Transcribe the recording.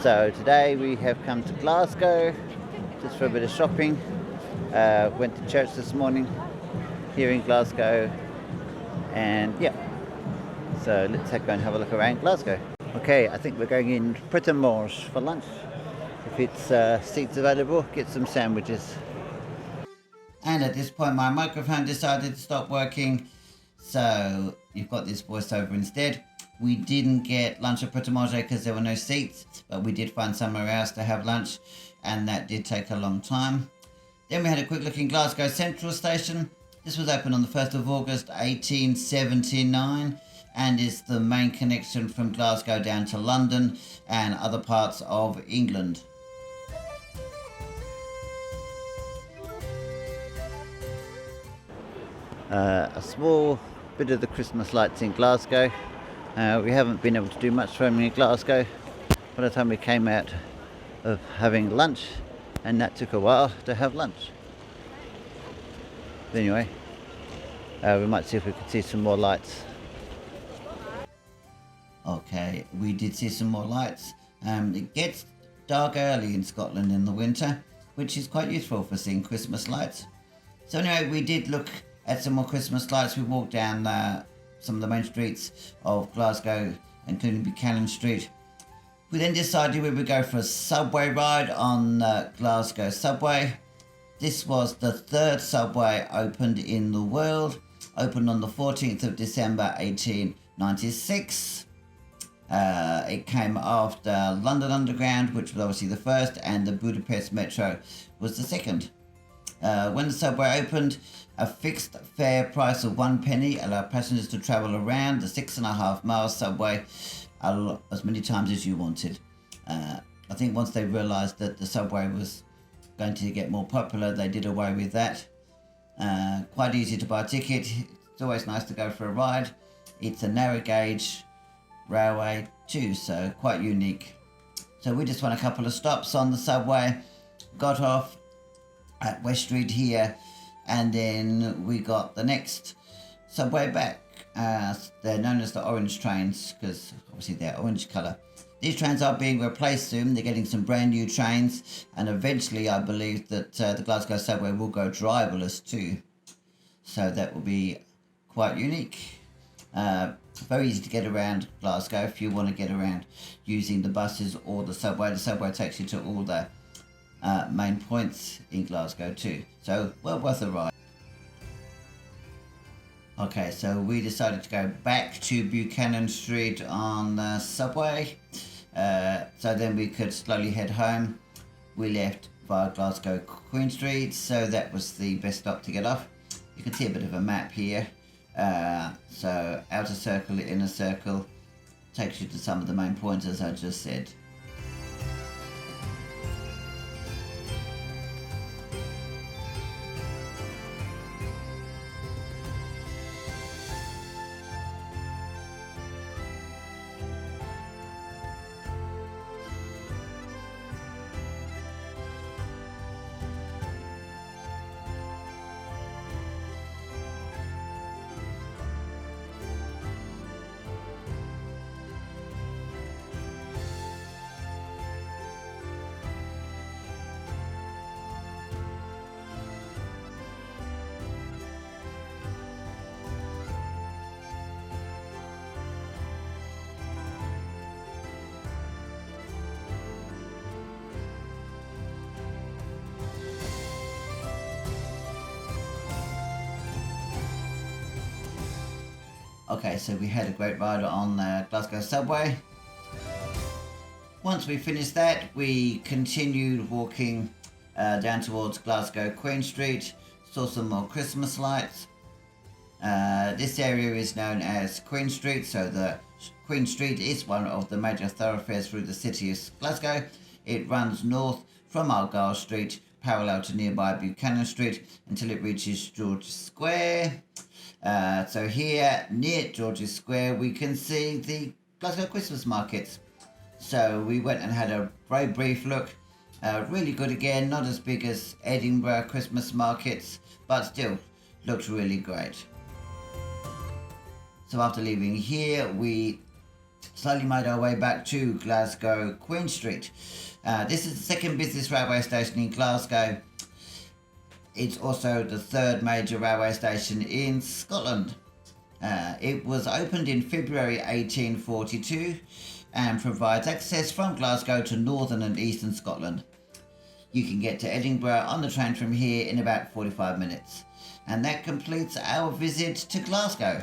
So today we have come to Glasgow just for a bit of shopping. Went to church this morning here in Glasgow, and yeah, so let's go and have a look around Glasgow. Okay, I think we're going in Pret a Manger for lunch. If it's seats available, get some sandwiches. And at this point my microphone decided to stop working, so you've got this voiceover instead. We didn't get lunch at Pret a Manger because there were no seats, but we did find somewhere else to have lunch, and that did take a long time. Then we had a quick look in Glasgow Central Station. This was opened on the 1st of August 1879 and is the main connection from Glasgow down to London and other parts of England. A small bit of the Christmas lights in Glasgow. We haven't been able to do much filming in Glasgow by the time we came out of having lunch, and that took a while to have lunch. But anyway, we might see if we could see some more lights. Okay, we did see some more lights. It gets dark early in Scotland in the winter, which is quite useful for seeing Christmas lights. So anyway, we did look at some more Christmas lights. We walked down some of the main streets of Glasgow, including Buchanan Street. We then decided we would go for a subway ride on Glasgow Subway. This was the third subway opened in the world, opened on the 14th of December 1896. It came after London Underground, which was obviously the first, and the Budapest Metro was the second. When the subway opened, a fixed fare price of 1 penny allowed passengers to travel around the 6.5 mile subway as many times as you wanted. I think once they realised that the subway was going to get more popular, they did away with that. Quite easy to buy a ticket. It's always nice to go for a ride. It's a narrow gauge railway too, so quite unique. So we just went a couple of stops on the subway, got off at West Street here, and then we got the next subway back. They're known as the orange trains because obviously they're orange colour. These trains are being replaced soon. They're getting some brand new trains, and eventually I believe that the Glasgow Subway will go driverless too. So that will be quite unique. Very easy to get around Glasgow if you want to get around using the buses or the subway. The subway takes you to all the main points in Glasgow too. So well worth a ride. Okay, so we decided to go back to Buchanan Street on the subway, so then we could slowly head home. We left via Glasgow Queen Street, so that was the best stop to get off. You can see a bit of a map here. So outer circle, inner circle, takes you to some of the main points as I just said. Okay, so we had a great ride on the Glasgow Subway. Once we finished that, we continued walking down towards Glasgow Queen Street, saw some more Christmas lights. This area is known as Queen Street, so the Queen Street is one of the major thoroughfares through the city of Glasgow. It runs north from Argyle Street, parallel to nearby Buchanan Street, until it reaches George's Square. So here, near George's Square, we can see the Glasgow Christmas markets. So we went and had a very brief look. Really good again, not as big as Edinburgh Christmas markets, but still looked really great. So after leaving here, we slowly made our way back to Glasgow Queen Street. This is the second busiest railway station in Glasgow. It's also the third major railway station in Scotland. It was opened in February 1842 and provides access from Glasgow to northern and eastern Scotland. You can get to Edinburgh on the train from here in about 45 minutes. And that completes our visit to Glasgow.